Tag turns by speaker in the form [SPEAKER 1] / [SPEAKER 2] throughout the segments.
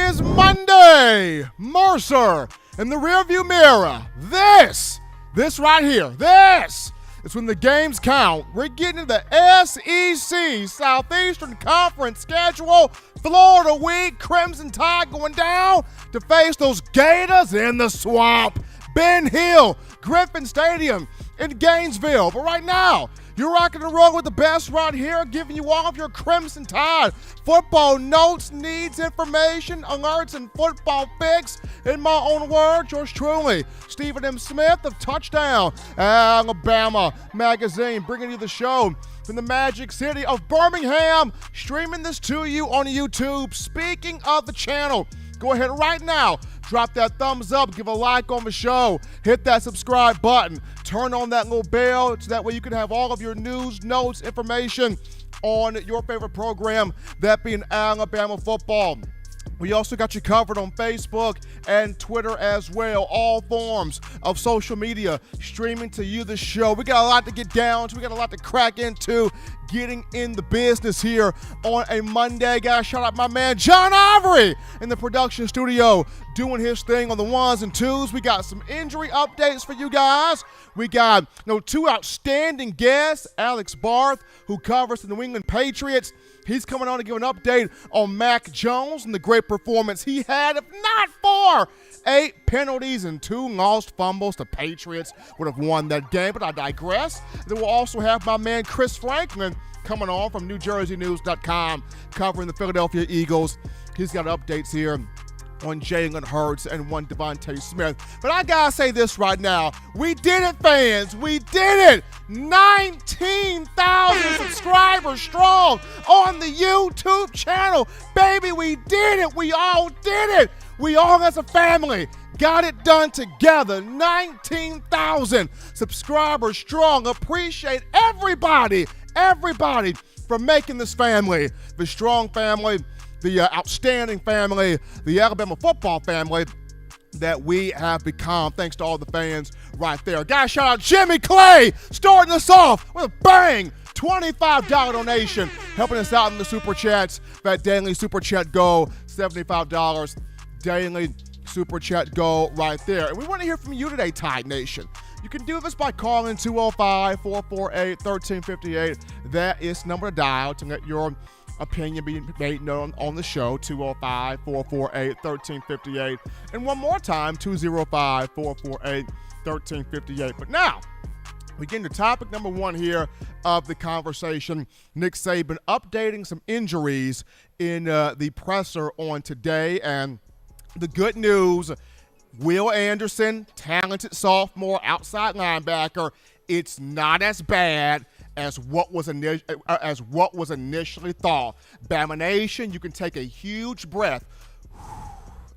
[SPEAKER 1] is Monday. Mercer in the rearview mirror. This right here, this is when the games count. We're getting to the SEC, Southeastern Conference schedule. Florida week, Crimson Tide going down to face those Gators in the swamp. Ben Hill, Griffin Stadium in Gainesville. But right now, you're rocking and rolling with the best right here, giving you all of your Crimson Tide football notes, needs, information, alerts, and football fix. In my own words, yours truly, Stephen M. Smith of Touchdown Alabama Magazine, bringing you the show from the magic city of Birmingham, streaming this to you on YouTube. Speaking of the channel, go ahead right now, drop that thumbs up, give a like on the show, hit that subscribe button, turn on that little bell so that way you can have all of your news, notes, information on your favorite program, that being Alabama football. We also got you covered on Facebook and Twitter as well. All forms of social media streaming to you the show. We got a lot to get down to. We got a lot to crack into. Getting in the business here on a Monday. Guys, shout out my man John Ivory in the production studio doing his thing on the ones and twos. We got some injury updates for you guys. We got two outstanding guests. Alex Barth, who covers the New England Patriots. He's coming on to give an update on Mac Jones and the great performance he had. If not for 8 penalties and 2 lost fumbles, the Patriots would have won that game, but I digress. Then we'll also have my man Chris Franklin coming on from NewJerseyNews.com covering the Philadelphia Eagles. He's got updates here on Jalen Hurts and one Devontae Smith. But I gotta say this right now. We did it, fans. We did it. 19,000 subscribers strong on the YouTube channel. Baby, we did it. We all did it. We all as a family got it done together. 19,000 subscribers strong. Appreciate everybody for making this family, the strong family, the outstanding family, the Alabama football family that we have become. Thanks to all the fans right there. Guys, shout out Jimmy Clay starting us off with a bang. $25 donation helping us out in the Super Chats. That daily Super Chat goal, $75 daily Super Chat goal right there. And we want to hear from you today, Tide Nation. You can do this by calling 205-448-1358. That is the number to dial to let your opinion be made known on the show, 205-448-1358. And one more time, 205-448-1358. But now, we get into topic number one here of the conversation. Nick Saban updating some injuries in the presser on today. And the good news, Will Anderson, talented sophomore outside linebacker, it's not as bad as what was initially thought. Bama Nation, you can take a huge breath,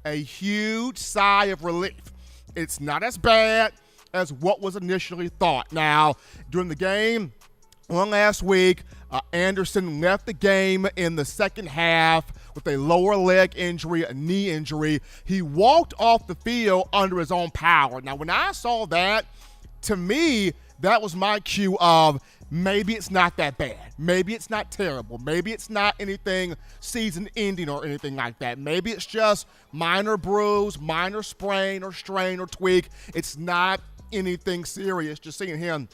[SPEAKER 1] a huge sigh of relief. It's not as bad as what was initially thought. Now, during the game last week, Anderson left the game in the second half with a lower leg injury, a knee injury. He walked off the field under his own power. Now, when I saw that, to me, that was my cue of maybe it's not that bad. Maybe it's not terrible. Maybe it's not anything season-ending or anything like that. Maybe it's just minor bruise, minor sprain or strain or tweak. It's not anything serious. Just seeing him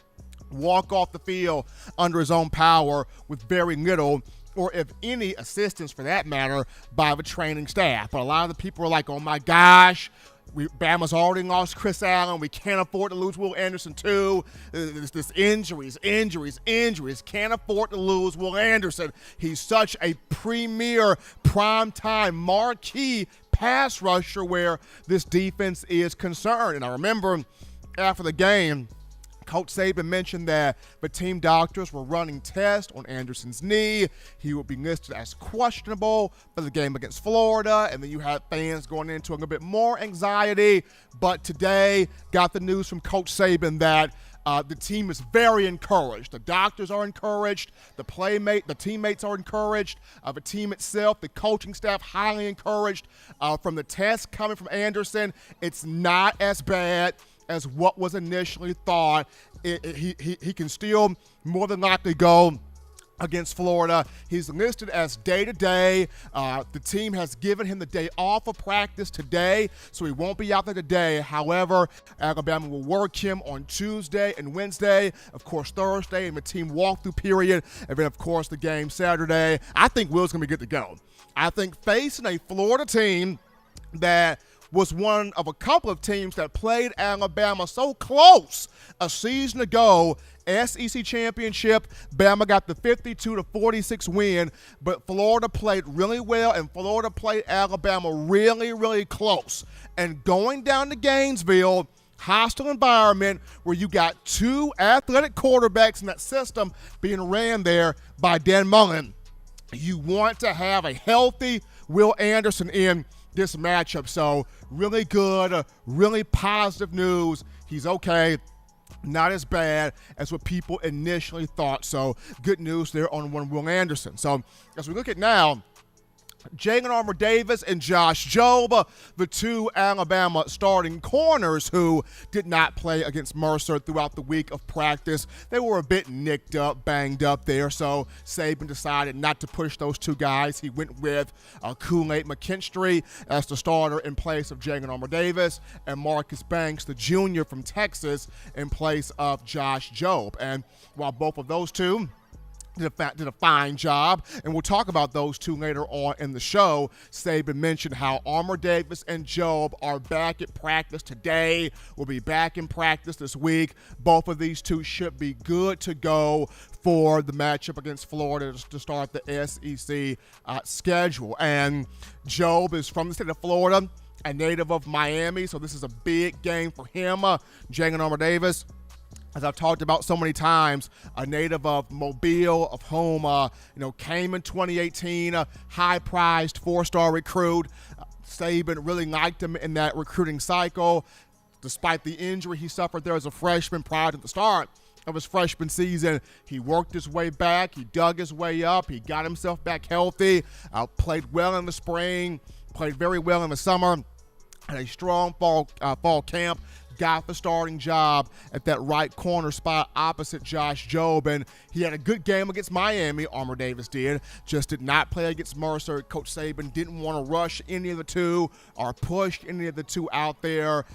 [SPEAKER 1] walk off the field under his own power with very little, or if any, assistance for that matter, by the training staff. But a lot of the people are like, oh my gosh, Bama's already lost Chris Allen. We can't afford to lose Will Anderson too. This injuries. Can't afford to lose Will Anderson. He's such a premier, primetime, marquee pass rusher where this defense is concerned. And I remember after the game, Coach Saban mentioned that the team doctors were running tests on Anderson's knee. He would be listed as questionable for the game against Florida. And then you had fans going into a little bit more anxiety. But today, got the news from Coach Saban that the team is very encouraged. The doctors are encouraged. The teammates are encouraged. The team itself, the coaching staff, highly encouraged. From the test coming from Anderson, it's not as bad as what was initially thought. He can still more than likely go against Florida. He's listed as day-to-day. The team has given him the day off of practice today, so he won't be out there today. However, Alabama will work him on Tuesday and Wednesday, of course Thursday, and the team walkthrough period, and then, of course, the game Saturday. I think Will's going to be good to go. I think facing a Florida team that was one of a couple of teams that played Alabama so close a season ago, SEC championship, Bama got the 52-46 win, but Florida played really well, and Florida played Alabama really, really close. And going down to Gainesville, hostile environment where you got two athletic quarterbacks in that system being ran there by Dan Mullen, you want to have a healthy Will Anderson in this matchup. So really good, really positive news. He's okay. Not as bad as what people initially thought. So good news there on one Will Anderson. So as we look at now, Jalen Armour-Davis and Josh Jobe, the two Alabama starting corners who did not play against Mercer throughout the week of practice. They were a bit nicked up, banged up there, so Saban decided not to push those two guys. He went with Kool-Aid McKinstry as the starter in place of Jalen Armour-Davis, and Marcus Banks, the junior from Texas, in place of Josh Jobe. And while both of those two did a fine job, and we'll talk about those two later on in the show. Saban mentioned how Armour-Davis and Jobe are back at practice today, will be back in practice this week. Both of these two should be good to go for the matchup against Florida to start the SEC schedule. And Jobe is from the state of Florida, a native of Miami, so this is a big game for him. Jalen Armour-Davis, as I've talked about so many times, a native of Mobile, of whom came in 2018, a high-prized four-star recruit. Saban really liked him in that recruiting cycle. Despite the injury he suffered there as a freshman prior to the start of his freshman season, he worked his way back. He dug his way up. He got himself back healthy, played well in the spring, played very well in the summer, had a strong fall camp. Got the starting job at that right corner spot opposite Josh Jobe, and he had a good game against Miami. Armour-Davis just did not play against Mercer. Coach Saban didn't want to rush any of the two or push any of the two out there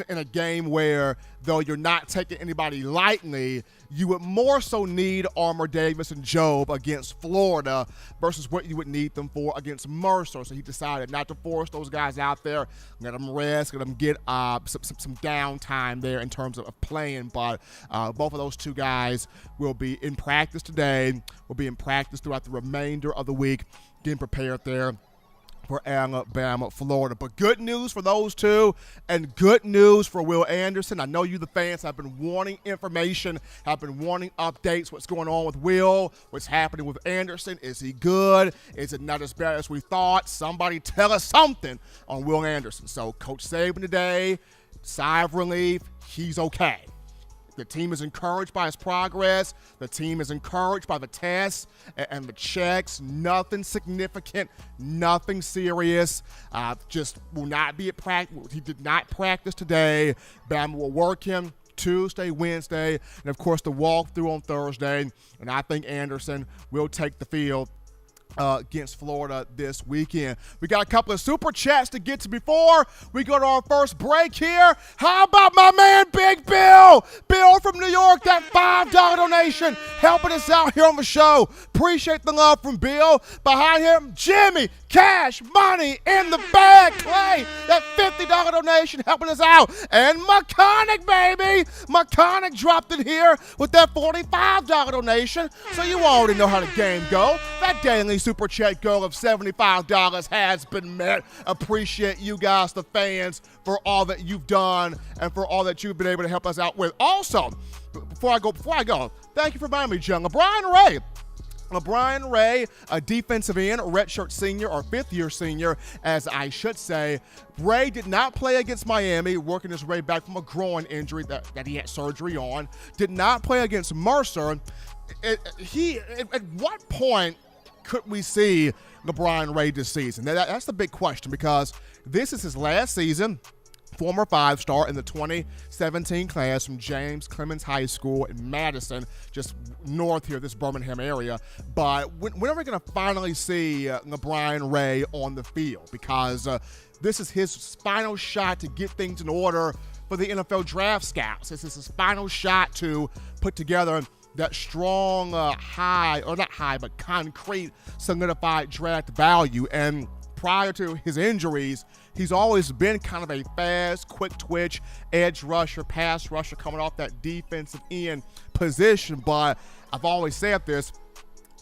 [SPEAKER 1] in a game where, though you're not taking anybody lightly, you would more so need Armour-Davis and Jobe against Florida versus what you would need them for against Mercer. So he decided not to force those guys out there, let them rest, let them get some downtime there in terms of playing. But both of those two guys will be in practice today, will be in practice throughout the remainder of the week, getting prepared there for Alabama, Florida. But good news for those two, and good news for Will Anderson. I know you, the fans, have been wanting information, have been wanting updates. What's going on with Will? What's happening with Anderson? Is he good? Is it not as bad as we thought? Somebody tell us something on Will Anderson. So Coach Saban today, sigh of relief, he's okay. The team is encouraged by his progress. The team is encouraged by the tests and the checks. Nothing significant, nothing serious. Just will not be at practice. He did not practice today. Bama will work him Tuesday, Wednesday, and of course the walkthrough on Thursday. And I think Anderson will take the field against Florida this weekend. We got a couple of super chats to get to before we go to our first break here. How about my man Big Bill? Bill from New York, that $5 donation helping us out here on the show. Appreciate the love from Bill. Behind him, Jimmy, cash, money in the bag. Clay, that $50 donation helping us out. And McConaughey, baby. McConaughey dropped in here with that $45 donation. So you already know how the game go. That daily super chat goal of $75 has been met. Appreciate you guys, the fans, for all that you've done and for all that you've been able to help us out with. Also, before I go, thank you for reminding me, John. LeBryan Ray, a defensive end, a redshirt senior, or fifth-year senior, as I should say. Ray did not play against Miami, working his way back from a groin injury that he had surgery on. Did not play against Mercer. At what point could we see LeBryan Ray this season? That's the big question, because this is his last season former five-star in the 2017 class from James Clemens High School in Madison, just north here, this Birmingham area. But when are we going to finally see LeBryan Ray on the field? Because this is his final shot to get things in order for the NFL draft scouts. This is his final shot to put together that strong, but concrete, solidified draft value. And prior to his injuries, he's always been kind of a fast, quick twitch, edge rusher, pass rusher coming off that defensive end position. But I've always said this,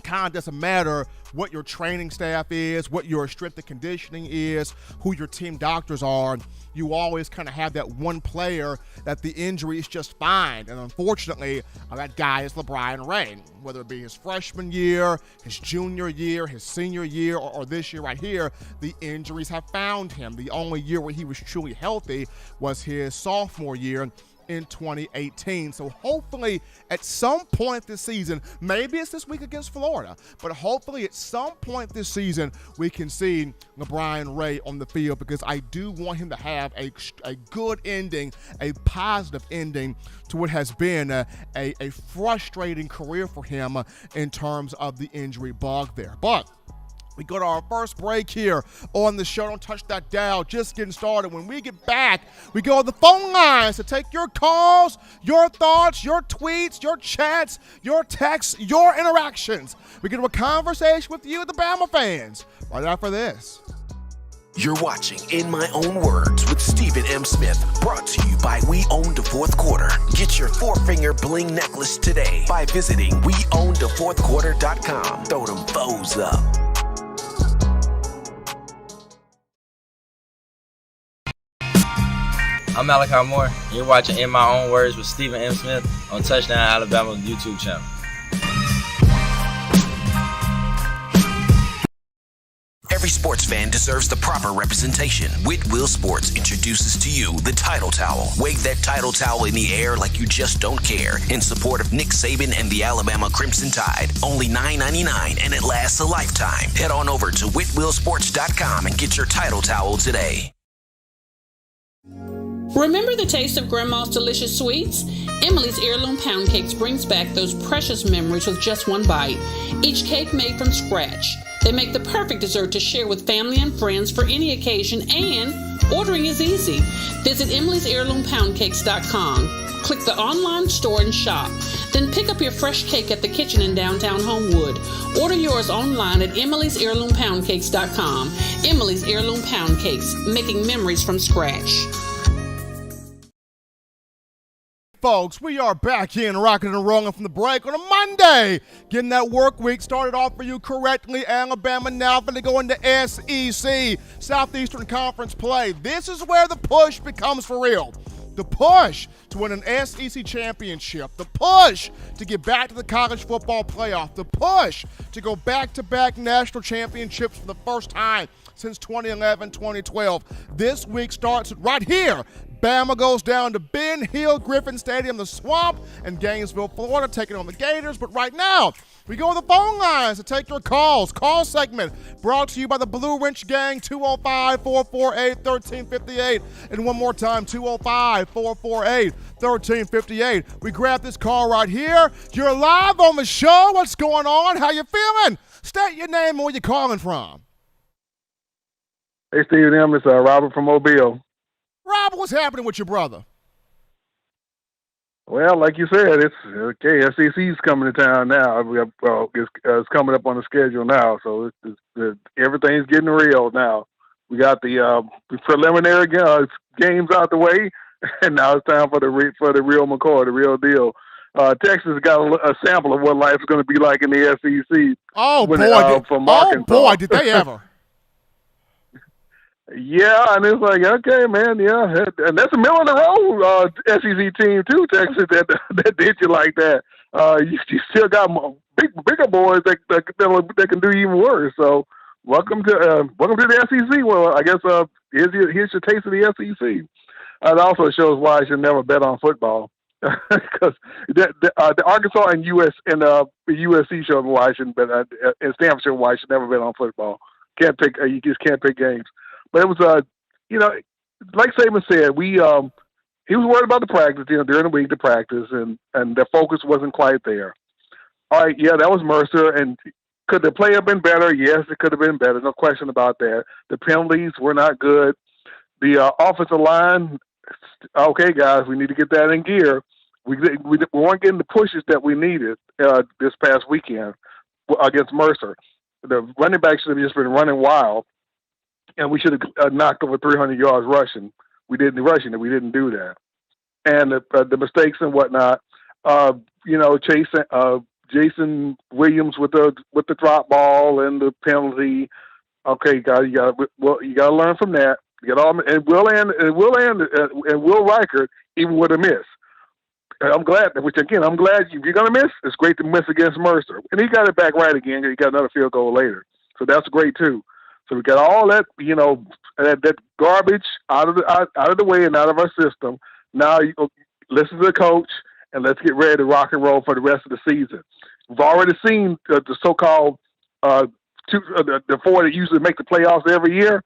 [SPEAKER 1] kind of doesn't matter what your training staff is, what your strength and conditioning is, who your team doctors are. You always kind of have that one player that the injury is just fine. And unfortunately, that guy is LeBryan Ray. Whether it be his freshman year, his junior year, his senior year, or this year right here, the injuries have found him. The only year where he was truly healthy was his sophomore year in 2018. So hopefully at some point this season, maybe it's this week against Florida, but hopefully at some point this season we can see LeBryan Ray on the field, because I do want him to have a good ending, a positive ending to what has been a frustrating career for him in terms of the injury bug there. But we go to our first break here on the show. Don't touch that dial. Just getting started. When we get back, we go to the phone lines to take your calls, your thoughts, your tweets, your chats, your texts, your interactions. We get to a conversation with you, the Bama fans, right after this.
[SPEAKER 2] You're watching In My Own Words with Stephen M. Smith, brought to you by We Own the Fourth Quarter. Get your four-finger bling necklace today by visiting weownthefourthquarter.com. Throw them foes up.
[SPEAKER 3] I'm Malachi Moore. You're watching In My Own Words with Stephen M. Smith on Touchdown Alabama YouTube channel.
[SPEAKER 2] Every sports fan deserves the proper representation. Whitwell Sports introduces to you the Title Towel. Wave that Title Towel in the air like you just don't care, in support of Nick Saban and the Alabama Crimson Tide. Only $9.99 and it lasts a lifetime. Head on over to whitwellsports.com and get your Title Towel today.
[SPEAKER 4] Remember the taste of Grandma's delicious sweets? Emily's Heirloom Pound Cakes brings back those precious memories with just one bite. Each cake made from scratch. They make the perfect dessert to share with family and friends for any occasion, and ordering is easy. Visit emily'sheirloompoundcakes.com. Click the online store and shop. Then pick up your fresh cake at the kitchen in downtown Homewood. Order yours online at emily'sheirloompoundcakes.com. Emily's Heirloom Pound Cakes, making memories from scratch.
[SPEAKER 1] Folks, we are back in rocking and rolling from the break on a Monday. Getting that work week started off for you correctly. Alabama now going to go into SEC, Southeastern Conference play. This is where the push becomes for real. The push to win an SEC championship. The push to get back to the college football playoff. The push to go back-to-back national championships for the first time since 2011-2012. This week starts right here. Bama goes down to Ben Hill Griffin Stadium, the Swamp, in Gainesville, Florida, taking on the Gators. But right now, we go to the phone lines to take your calls. Call segment brought to you by the Blue Wrench Gang, 205-448-1358. And one more time, 205-448-1358. We grab this call right here. You're live on the show. What's going on? How you feeling? State your name and where you're calling from.
[SPEAKER 5] Hey, Steve M. It's Robert from Mobile.
[SPEAKER 1] Rob, what's happening with your brother?
[SPEAKER 5] Well, like you said, it's okay. SEC's coming to town now. It's coming up on the schedule now, so everything's getting real now. We got the preliminary games out the way, and now it's time for the real McCoy, the real deal. Texas got a sample of what life's going to be like in the SEC.
[SPEAKER 1] Oh boy! Did they ever?
[SPEAKER 5] Yeah, and it's like, okay, man, yeah, and that's a middle of the road SEC team too, Texas, that did you like that. You still got bigger boys that can do even worse. So welcome to the SEC. Well, I guess here's your taste of the SEC. It also shows why I should never bet on football, because the Arkansas and USC showed why I shouldn't bet, and Stanford showed why I should never bet on football. You just can't pick games. But it was, like Saban said, he was worried about the practice, during the week, the practice, and their focus wasn't quite there. All right, yeah, that was Mercer, and could the play have been better? Yes, it could have been better. No question about that. The penalties were not good. The offensive line, okay, guys, we need to get that in gear. We weren't getting the pushes that we needed this past weekend against Mercer. The running back should have just been running wild, and we should have knocked over 300 yards rushing. We didn't rushing it. We didn't do that. And the mistakes and whatnot, Jason Williams with the drop ball and the penalty. Okay, guys, you got to learn from that. You got all and Will Reichert even with a miss. I'm glad if you're going to miss, it's great to miss against Mercer. And he got it back right again. He got another field goal later. So that's great too. So we got all that, that garbage out of the way and out of our system. Now you listen to the coach and let's get ready to rock and roll for the rest of the season. We've already seen the so-called the four that usually make the playoffs every year.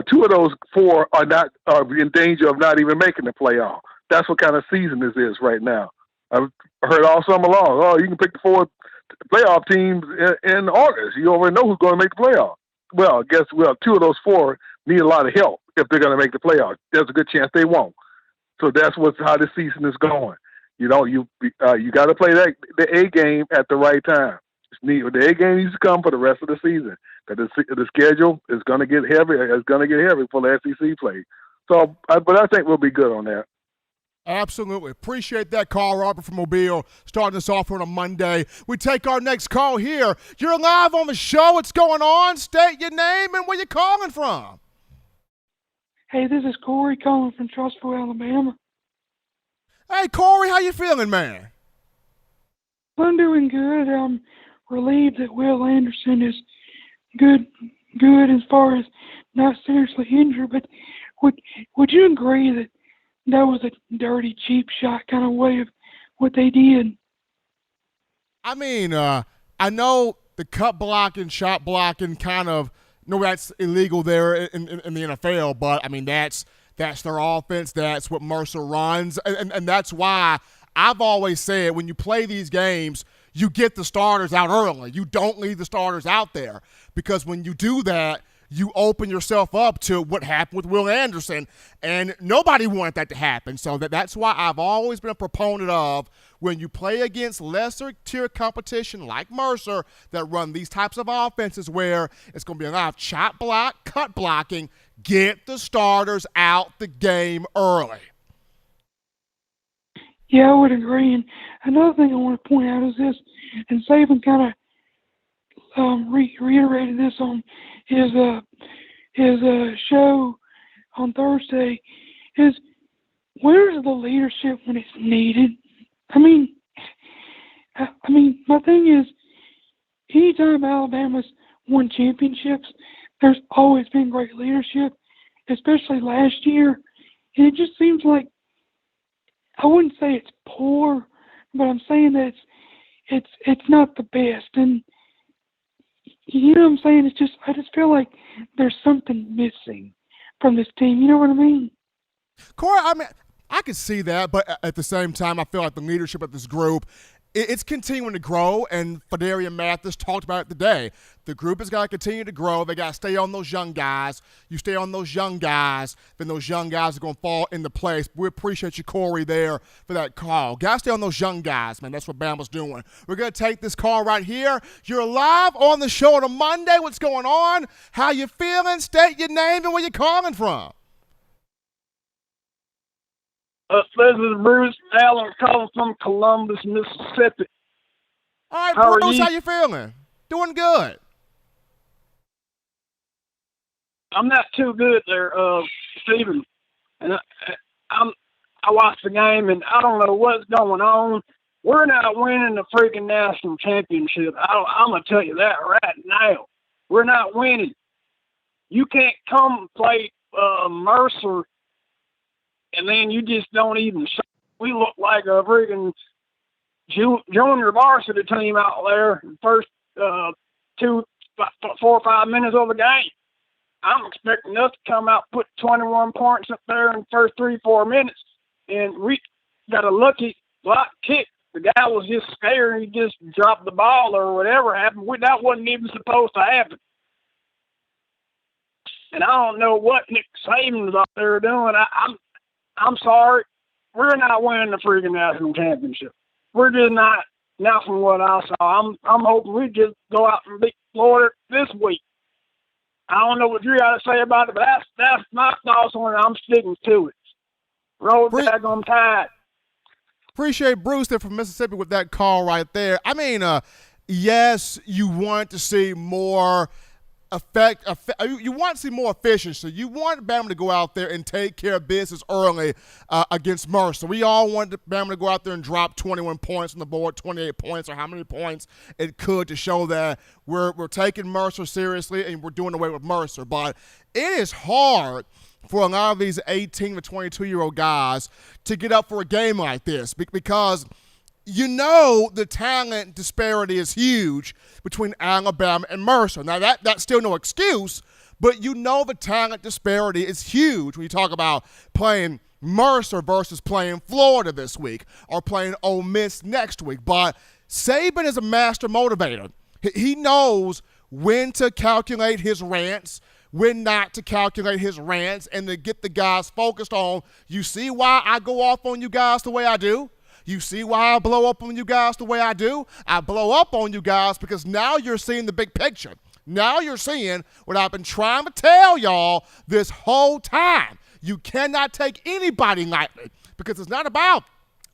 [SPEAKER 5] Two of those four are in danger of not even making the playoff. That's what kind of season this is right now. I've heard all summer long, you can pick the four playoff teams in August. You already know who's going to make the playoff. Well, two of those four need a lot of help if they're going to make the playoffs. There's a good chance they won't. So that's how the season is going. You got to play the A game at the right time. The A game needs to come for the rest of the season because the schedule is going to get heavy. It's going to get heavy for the SEC play. So, but I think we'll be good on that.
[SPEAKER 1] Absolutely. Appreciate that call, Robert from Mobile, starting us off on a Monday. We take our next call here. You're live on the show. What's going on? State your name and where you're calling from.
[SPEAKER 6] Hey, this is Corey calling from Trussville, Alabama.
[SPEAKER 1] Hey, Corey, how you feeling, man?
[SPEAKER 6] I'm doing good. I'm relieved that Will Anderson is good as far as not seriously injured, but would you agree that was a dirty, cheap shot kind of way of what they did?
[SPEAKER 1] I mean, I know the cut blocking, shot blocking kind of, that's illegal there in the NFL, but, I mean, that's their offense. That's what Mercer runs, and that's why I've always said when you play these games, you get the starters out early. You don't leave the starters out there because when you do that, you open yourself up to what happened with Will Anderson, and nobody wanted that to happen. So that's why I've always been a proponent of when you play against lesser tier competition like Mercer that run these types of offenses where it's going to be a lot of chop block, cut blocking, get the starters out the game early.
[SPEAKER 6] Yeah, I would agree. And another thing I want to point out is this, and Saban kind of reiterated this on his show on Thursday, is where's the leadership when it's needed? I mean, my thing is, anytime Alabama's won championships, there's always been great leadership, especially last year. And it just seems like, I wouldn't say it's poor, but I'm saying that it's not the best. And you know what I'm saying? I just feel like there's something missing from this team. You know what I mean?
[SPEAKER 1] Corey, I mean, I can see that, but at the same time, I feel like the leadership of this group, it's continuing to grow, and Fadarian Mathis talked about it today. The group has got to continue to grow. They got to stay on those young guys. You stay on those young guys, then those young guys are going to fall into place. We appreciate you, Corey, there for that call. Got to stay on those young guys, man. That's what Bama's doing. We're going to take this call right here. You're live on the show on a Monday. What's going on? How you feeling? State your name and where you're calling from.
[SPEAKER 7] This is Bruce Allen calling from Columbus, Mississippi.
[SPEAKER 1] All right, Bruce, how you feeling? Doing good.
[SPEAKER 7] I'm not too good there, Stephen. And I watched the game, and I don't know what's going on. We're not winning the freaking national championship. I'm going to tell you that right now. We're not winning. You can't come play Mercer and then you just don't even show. We look like a freaking junior varsity team out there in the first 4 or 5 minutes of the game. I'm expecting us to come out, put 21 points up there in the first 3-4 minutes, and we got a lucky block kick. The guy was just scared. He just dropped the ball or whatever happened. That wasn't even supposed to happen. And I don't know what Nick Saban's up there doing. I'm sorry. We're not winning the freaking national championship. We're just not from what I saw. I'm hoping we just go out and beat Florida this week. I don't know what you got to say about it, but that's my thoughts on it. I'm sticking to it. Roll back on Tide.
[SPEAKER 1] Appreciate Bruce there from Mississippi with that call right there. I mean, yes, you want to see more you want to see more efficiency. You want Bama to go out there and take care of business early against Mercer. We all wanted Bama to go out there and drop 21 points on the board, 28 points, or how many points it could, to show that we're taking Mercer seriously and we're doing away with Mercer. But it is hard for a lot of these 18 to 22-year-old guys to get up for a game like this because you know the talent disparity is huge between Alabama and Mercer. Now, that's still no excuse, but you know the talent disparity is huge when you talk about playing Mercer versus playing Florida this week or playing Ole Miss next week. But Saban is a master motivator. He knows when to calculate his rants, when not to calculate his rants, and to get the guys focused on, you see why I go off on you guys the way I do? You see why I blow up on you guys the way I do? I blow up on you guys because now you're seeing the big picture. Now you're seeing what I've been trying to tell y'all this whole time. You cannot take anybody lightly because it's not about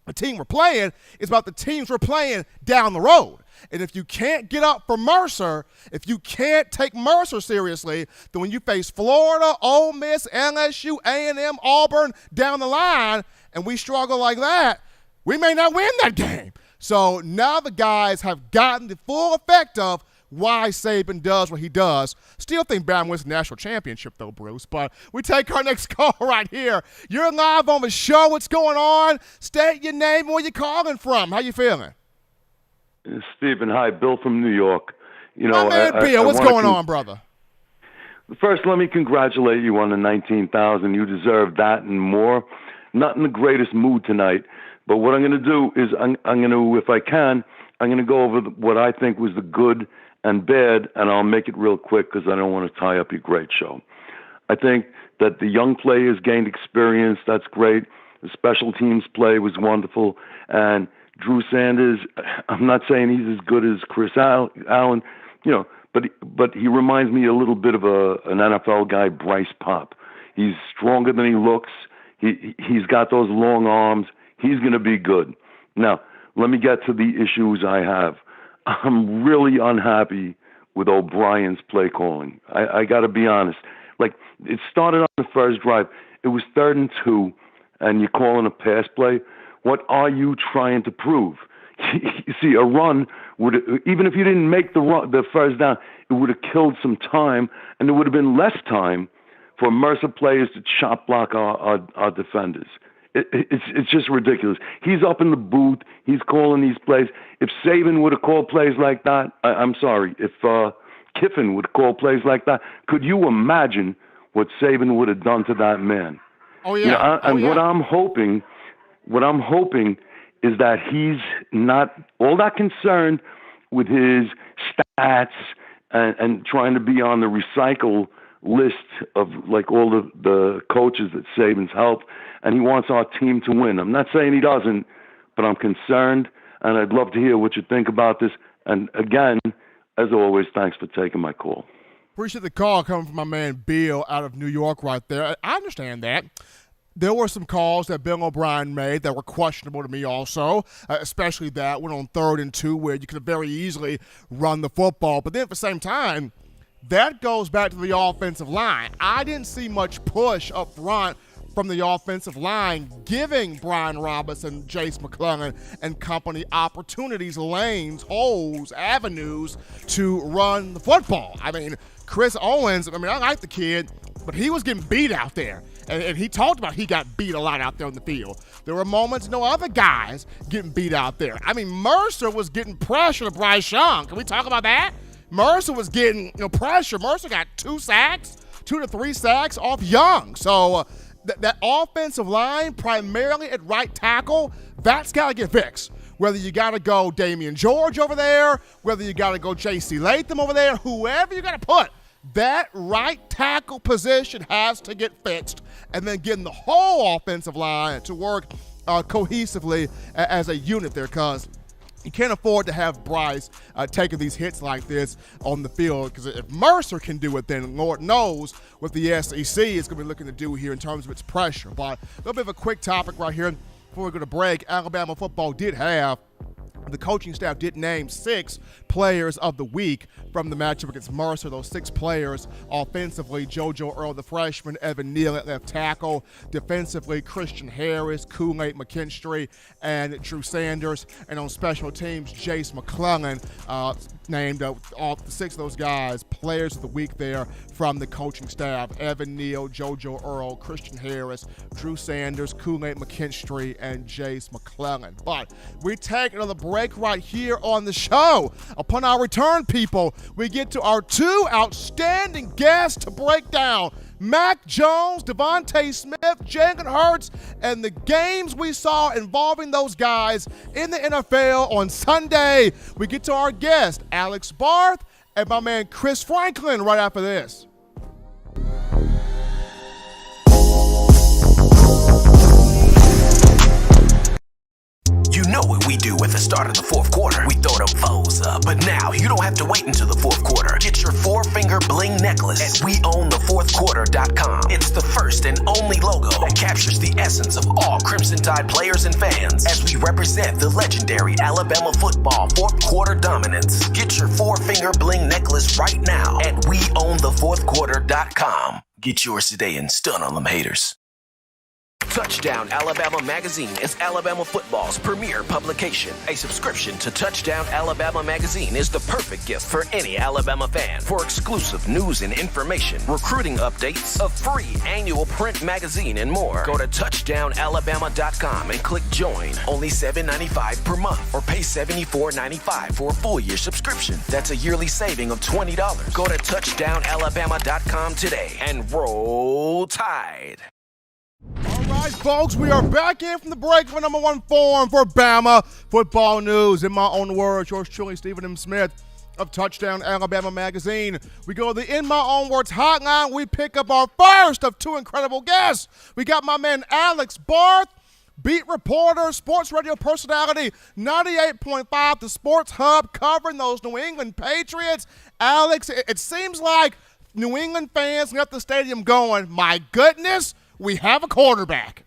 [SPEAKER 1] the team we're playing. It's about the teams we're playing down the road. And if you can't get up for Mercer, if you can't take Mercer seriously, then when you face Florida, Ole Miss, LSU, A&M, Auburn down the line, and we struggle like that, we may not win that game. So now the guys have gotten the full effect of why Saban does what he does. Still think Bama wins the national championship, though, Bruce. But we take our next call right here. You're live on the show. What's going on? State your name and where you're calling from. How you feeling?
[SPEAKER 8] Stephen, hi. Bill from New York.
[SPEAKER 1] My man Bill, what's going on, brother?
[SPEAKER 8] First, let me congratulate you on the 19,000. You deserve that and more. Not in the greatest mood tonight. But what I'm going to do is I'm going to, if I can, I'm going to go over what I think was the good and bad, and I'll make it real quick because I don't want to tie up your great show. I think that the young players gained experience. That's great. The special teams play was wonderful. And Drew Sanders, I'm not saying he's as good as Chris Allen, but he reminds me a little bit of an NFL guy, Bryce Pop. He's stronger than he looks. He's got those long arms. He's going to be good. Now, let me get to the issues I have. I'm really unhappy with O'Brien's play calling. I got to be honest. Like, it started on the first drive. It was 3rd and 2, and you're calling a pass play. What are you trying to prove? You see, a run would, even if you didn't make the first down, it would have killed some time, and there would have been less time for Mercer players to chop block our defenders. It's just ridiculous. He's up in the booth. He's calling these plays. If Saban would have called plays like that, I'm sorry. If Kiffin would call plays like that, could you imagine what Saban would have done to that man?
[SPEAKER 1] Oh yeah.
[SPEAKER 8] What I'm hoping is that he's not all that concerned with his stats and trying to be on the recycle list of like all the coaches that Saban's helped, and he wants our team to win. I'm not saying he doesn't, but I'm concerned, and I'd love to hear what you think about this. And again, as always, thanks for taking my call.
[SPEAKER 1] Appreciate the call coming from my man Bill out of New York right there. I understand that. There were some calls that Bill O'Brien made that were questionable to me also, especially that one on 3rd and 2 where you could have very easily run the football. But then at the same time, that goes back to the offensive line. I didn't see much push up front from the offensive line, giving Brian Robinson, Jace McClellan, and company opportunities, lanes, holes, avenues to run the football. I mean, Chris Owens, I like the kid, but he was getting beat out there. And he talked about he got beat a lot out there on the field. There were moments no other guys getting beat out there. I mean, Mercer was getting pressure to Bryce Young. Can we talk about that? Mercer was getting pressure. Mercer got 2 sacks, 2 to 3 sacks off Young. So that offensive line, primarily at right tackle, that's got to get fixed. Whether you got to go Damian George over there, whether you got to go J.C. Latham over there, whoever you got to put, that right tackle position has to get fixed. And then getting the whole offensive line to work cohesively as a unit there, because you can't afford to have Bryce taking these hits like this on the field, because if Mercer can do it, then Lord knows what the SEC is going to be looking to do here in terms of its pressure. But a little bit of a quick topic right here before we go to break. Alabama football the coaching staff did name 6 players of the week from the matchup against Mercer. Those 6 players offensively: JoJo Earl, the freshman; Evan Neal at left tackle; defensively, Christian Harris, Kool-Aid McKinstry, and Drew Sanders; and on special teams, Jace McClellan named all 6 of those guys players of the week there from the coaching staff: Evan Neal, JoJo Earl, Christian Harris, Drew Sanders, Kool-Aid McKinstry, and Jace McClellan. But we take another break right here on the show. Upon our return, people, we get to our 2 outstanding guests to break down Mac Jones, Devontae Smith, Jalen Hurts, and the games we saw involving those guys in the NFL on Sunday. We get to our guest, Alex Barth, and my man Chris Franklin right after this.
[SPEAKER 2] You know what we do at the start of the fourth quarter. We throw them foes up. But now you don't have to wait until the fourth quarter. Get your 4-finger bling necklace at WeOwnTheFourthQuarter.com. It's the first and only logo that captures the essence of all Crimson Tide players and fans as we represent the legendary Alabama football fourth quarter dominance. Get your 4-finger bling necklace right now at WeOwnTheFourthQuarter.com. Get yours today and stun on them haters. Touchdown Alabama Magazine is Alabama football's premier publication. A subscription to Touchdown Alabama Magazine is the perfect gift for any Alabama fan. For exclusive news and information, recruiting updates, a free annual print magazine, and more, go to touchdownalabama.com and click join. Only $7.95 per month, or pay $74.95 for a full year subscription. That's a yearly saving of $20. Go to touchdownalabama.com today and roll Tide.
[SPEAKER 1] All right, folks, we are back in from the break for number 1 forum for Bama football news. In my own words, yours truly, Stephen M. Smith of Touchdown Alabama Magazine. We go to the In My Own Words hotline. We pick up our first of 2 incredible guests. We got my man Alex Barth, beat reporter, sports radio personality, 98.5, the Sports Hub, covering those New England Patriots. Alex, it seems like New England fans left the stadium going, my goodness, we have a quarterback.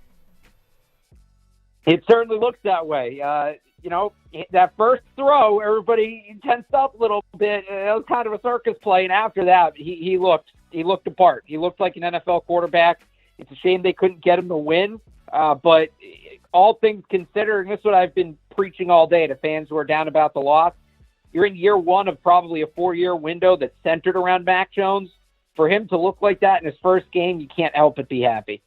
[SPEAKER 9] It certainly looks that way. That first throw, everybody tensed up a little bit. It was kind of a circus play, and after that, he looked the part. He looked like an NFL quarterback. It's a shame they couldn't get him to win, but all things considered, and this is what I've been preaching all day to fans who are down about the loss, you're in year 1 of probably a 4-year window that's centered around Mac Jones. For him to look like that in his first game, you can't help but be happy.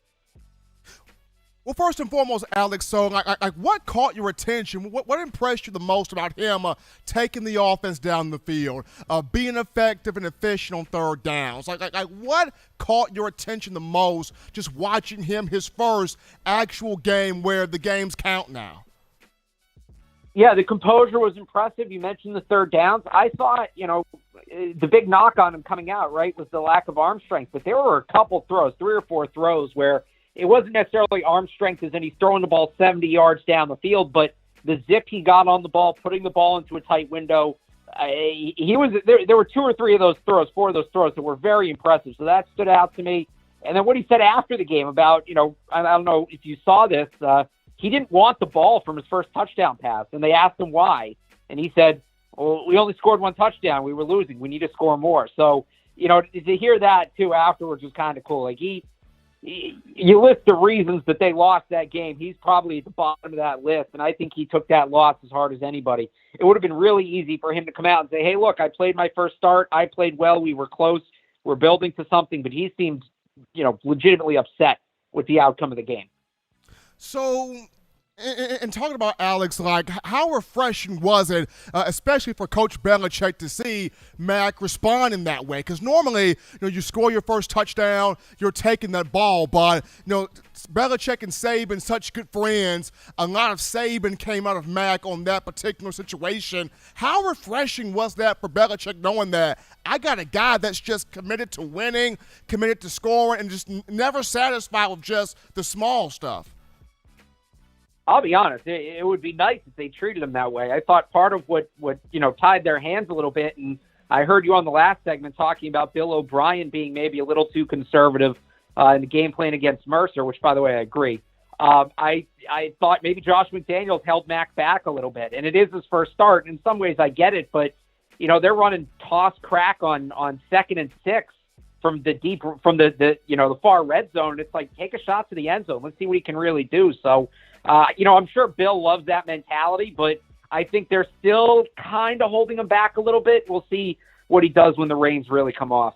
[SPEAKER 1] Well, first and foremost, Alex, so what caught your attention? What impressed you the most about him taking the offense down the field, being effective and efficient on third downs? What caught your attention the most just watching him his first actual game where the games count now?
[SPEAKER 9] Yeah, the composure was impressive. You mentioned the third downs. I thought, the big knock on him coming out, right, was the lack of arm strength. But there were a couple throws, 3 or 4 throws, where it wasn't necessarily arm strength as in he's throwing the ball 70 yards down the field, but the zip he got on the ball, putting the ball into a tight window, there were 2 or 3 of those throws, 4 of those throws that were very impressive. So that stood out to me. And then what he said after the game about, I don't know if you saw this, he didn't want the ball from his first touchdown pass, and they asked him why. And he said, well, we only scored 1 touchdown. We were losing. We need to score more. So, to hear that, too, afterwards was kind of cool. Like, you list the reasons that they lost that game. He's probably at the bottom of that list, and I think he took that loss as hard as anybody. It would have been really easy for him to come out and say, hey, look, I played my first start. I played well. We were close. We're building to something. But he seemed, legitimately upset with the outcome of the game.
[SPEAKER 1] So And talking about Alex, like how refreshing was it, especially for Coach Belichick, to see Mac respond in that way? Because normally, you score your first touchdown, you're taking that ball, but Belichick and Saban, such good friends. A lot of Saban came out of Mac on that particular situation. How refreshing was that for Belichick, knowing that I got a guy that's just committed to winning, committed to scoring, and just never satisfied with just the small stuff?
[SPEAKER 9] I'll be honest, it would be nice if they treated him that way. I thought part of what tied their hands a little bit, and I heard you on the last segment talking about Bill O'Brien being maybe a little too conservative in the game plan against Mercer, which, by the way, I agree. I thought maybe Josh McDaniels held Mac back a little bit, and it is his first start. In some ways, I get it, but they're running toss crack on 2nd and 6 from the far red zone. It's like, take a shot to the end zone. Let's see what he can really do. So. I'm sure Bill loves that mentality, but I think they're still kind of holding him back a little bit. We'll see what he does when the reins really come off.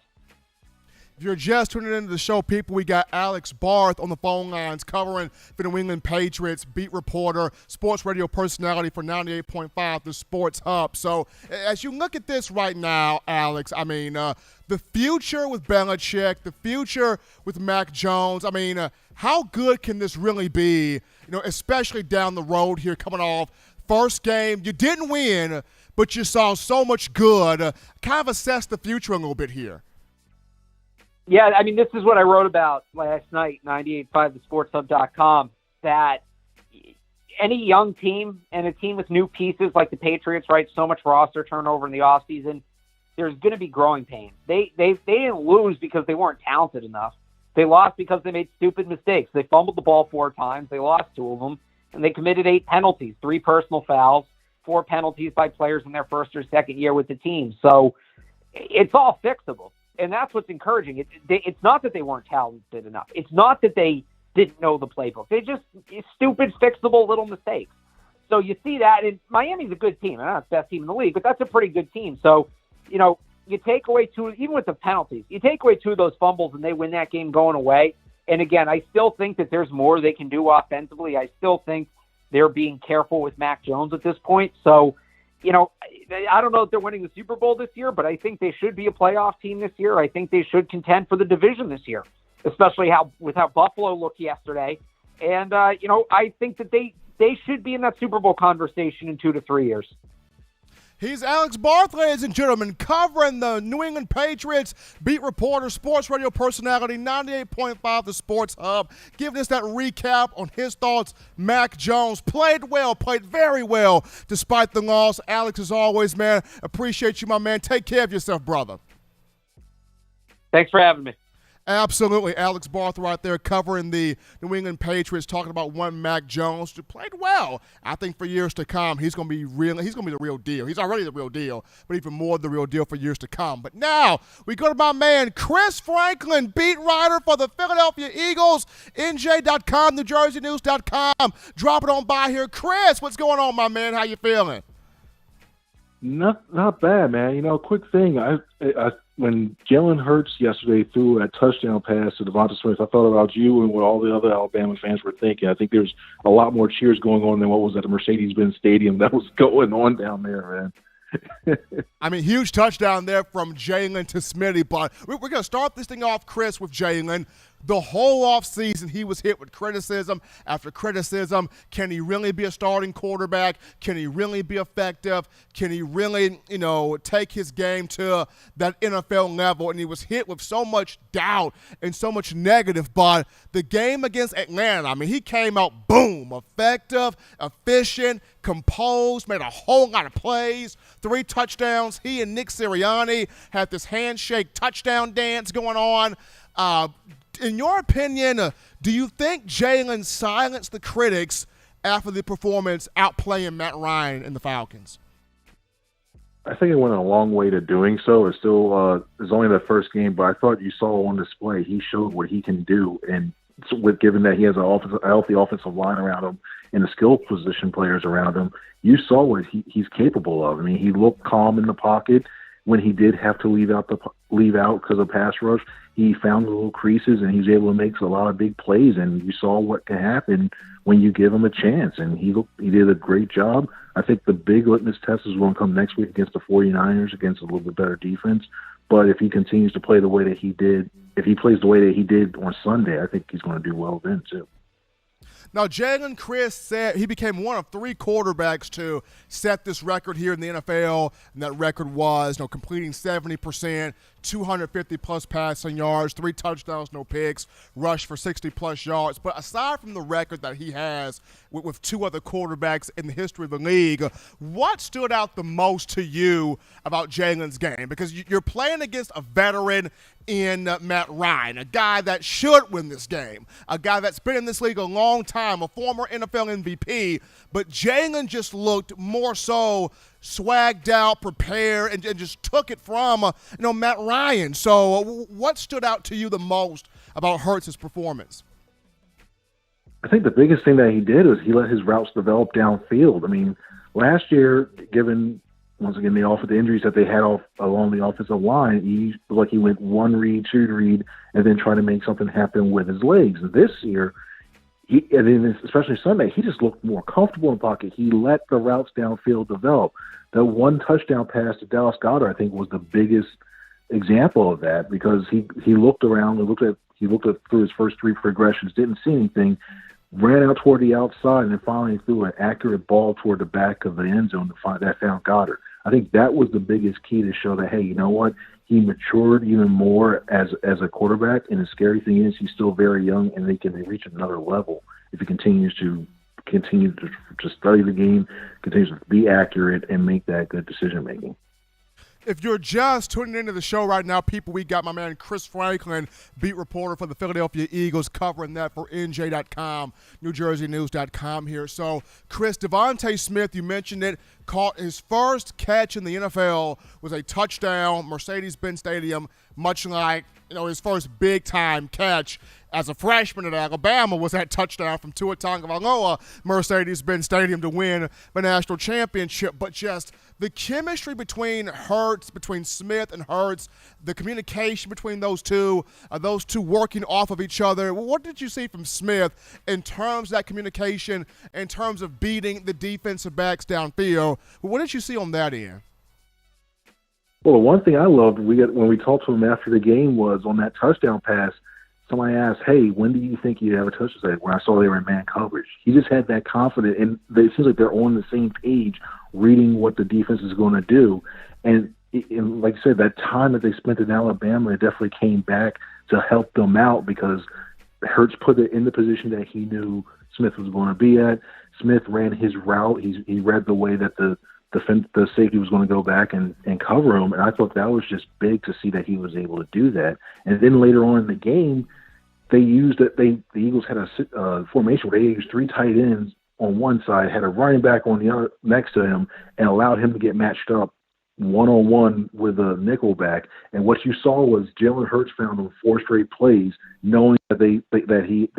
[SPEAKER 1] If you're just tuning into the show, people, we got Alex Barth on the phone lines covering the New England Patriots, beat reporter, sports radio personality for 98.5, the Sports Hub. So as you look at this right now, Alex, I mean, the future with Belichick, the future with Mac Jones, I mean, how good can this really be, especially down the road here coming off first game? You didn't win, but you saw so much good. Kind of assess the future a little bit here.
[SPEAKER 9] Yeah, I mean, this is what I wrote about last night, 98.5thesportshub.com, that any young team and a team with new pieces like the Patriots, right, so much roster turnover in the offseason, there's going to be growing pains. They didn't lose because they weren't talented enough. They lost because they made stupid mistakes. They fumbled the ball 4 times. They lost 2 of them, and they committed 8 penalties, 3 personal fouls, 4 penalties by players in their first or second year with the team. So it's all fixable. And that's what's encouraging. It's not that they weren't talented enough. It's not that they didn't know the playbook. They just stupid, fixable little mistakes. So you see that, and Miami's a good team. They're not the best team in the league, but that's a pretty good team. So, you take away 2, even with the penalties, you take away 2 of those fumbles and they win that game going away. And again, I still think that there's more they can do offensively. I still think they're being careful with Mac Jones at this point. So, I don't know if they're winning the Super Bowl this year, but I think they should be a playoff team this year. I think they should contend for the division this year, especially with how Buffalo looked yesterday. And, I think that they should be in that Super Bowl conversation in 2 to 3 years.
[SPEAKER 1] He's Alex Barth, ladies and gentlemen, covering the New England Patriots, beat reporter, sports radio personality, 98.5 The Sports Hub, giving us that recap on his thoughts. Mac Jones played very well despite the loss. Alex, as always, man, appreciate you, my man. Take care of yourself, brother.
[SPEAKER 9] Thanks for having me.
[SPEAKER 1] Absolutely. Alex Barth right there covering the New England Patriots, talking about one Mac Jones who played well. I think for years to come, he's going to be the real deal. He's already the real deal, but even more the real deal for years to come. But now we go to my man, Chris Franklin, beat writer for the Philadelphia Eagles, NJ.com, NewJerseyNews.com. Drop it on by here. Chris, what's going on, my man? How you feeling?
[SPEAKER 10] Not bad, man. Quick thing. I when Jalen Hurts yesterday threw a touchdown pass to Devonta Smith, I thought about you and what all the other Alabama fans were thinking. I think there's a lot more cheers going on than what was at the Mercedes-Benz Stadium that was going on down there, man.
[SPEAKER 1] I mean, huge touchdown there from Jalen to Smitty, but we're going to start this thing off, Chris, with Jalen. The whole offseason, he was hit with criticism after criticism. Can he really be a starting quarterback? Can he really be effective? Can he really, take his game to that NFL level? And he was hit with so much doubt and so much negative. But the game against Atlanta, I mean, he came out, boom, effective, efficient, composed, made a whole lot of plays, 3 touchdowns. He and Nick Sirianni had this handshake touchdown dance going on. In your opinion, do you think Jalen silenced the critics after the performance outplaying Matt Ryan and the Falcons?
[SPEAKER 10] I think it went a long way to doing so. It's still it's only the first game, but I thought you saw on display he showed what he can do, and given that he has a healthy offensive line around him and the skill position players around him, you saw what he's capable of. I mean, he looked calm in the pocket. when he did have to leave out because of pass rush, he found the little creases and he was able to make a lot of big plays. And you saw what can happen when you give him a chance. And he did a great job. I think the big litmus test is going to come next week against the 49ers, against a little bit better defense. But if he continues to play the way that he did, if he plays the way that he did on Sunday, I think he's going to do well then too.
[SPEAKER 1] Now, Jalen Chris said he became one of 3 quarterbacks to set this record here in the NFL, and that record was completing 70%, 250-plus passing yards, 3 touchdowns, no picks, rush for 60-plus yards. But aside from the record that he has with 2 other quarterbacks in the history of the league, what stood out the most to you about Jalen's game? Because you're playing against a veteran in Matt Ryan, a guy that should win this game, a guy that's been in this league a long time, a former NFL MVP, but Jalen just looked more so swagged out, prepared, and just took it from Matt Ryan. So what stood out to you the most about Hurts' performance?
[SPEAKER 10] I think the biggest thing that he did was he let his routes develop downfield. I mean, last year, given once again the injuries that they had along the offensive line, he went 1 read, 2 read, and then try to make something happen with his legs. And this year, especially Sunday, he just looked more comfortable in the pocket. He let the routes downfield develop. The 1 touchdown pass to Dallas Goedert, I think, was the biggest example of that, because he looked around, he looked at through his first 3 progressions, didn't see anything, ran out toward the outside, and then finally threw an accurate ball toward the back of the end zone that found Goddard. I think that was the biggest key to show that, hey, you know what? He matured even more as a quarterback, and the scary thing is he's still very young, and they can reach another level if he continues to study the game, continues to be accurate, and make that good decision making.
[SPEAKER 1] If you're just tuning into the show right now, people, we got my man Chris Franklin, beat reporter for the Philadelphia Eagles, covering that for NJ.com, NewJerseyNews.com here. So, Chris, Devontae Smith, you mentioned it, caught his first catch in the NFL, was a touchdown, Mercedes-Benz Stadium, much like his first big-time catch as a freshman at Alabama was that touchdown from Tua Tagovailoa, Mercedes-Benz Stadium, to win the national championship. But just the chemistry between Smith and Hurts, the communication between those two working off of each other. What did you see from Smith in terms of that communication, in terms of beating the defensive backs downfield? What did you see on that end?
[SPEAKER 10] Well, the one thing I loved when we talked to him after the game was on that touchdown pass, somebody asked, hey, when do you think you'd have a touchdown? When I saw they were in man coverage. He just had that confidence, and it seems like they're on the same page, reading what the defense is going to do. And like you said, that time that they spent in Alabama, it definitely came back to help them out, because Hurts put it in the position that he knew Smith was going to be at. Smith ran his route. He read the way that the safety was going to go back and cover him, and I thought that was just big to see that he was able to do that. And then later on in the game, they used it. The Eagles had a formation where they used 3 tight ends on one side, had a running back on the other next to him, and allowed him to get matched up one-on-one with a nickelback. And what you saw was Jalen Hurts found them 4 straight plays, knowing that they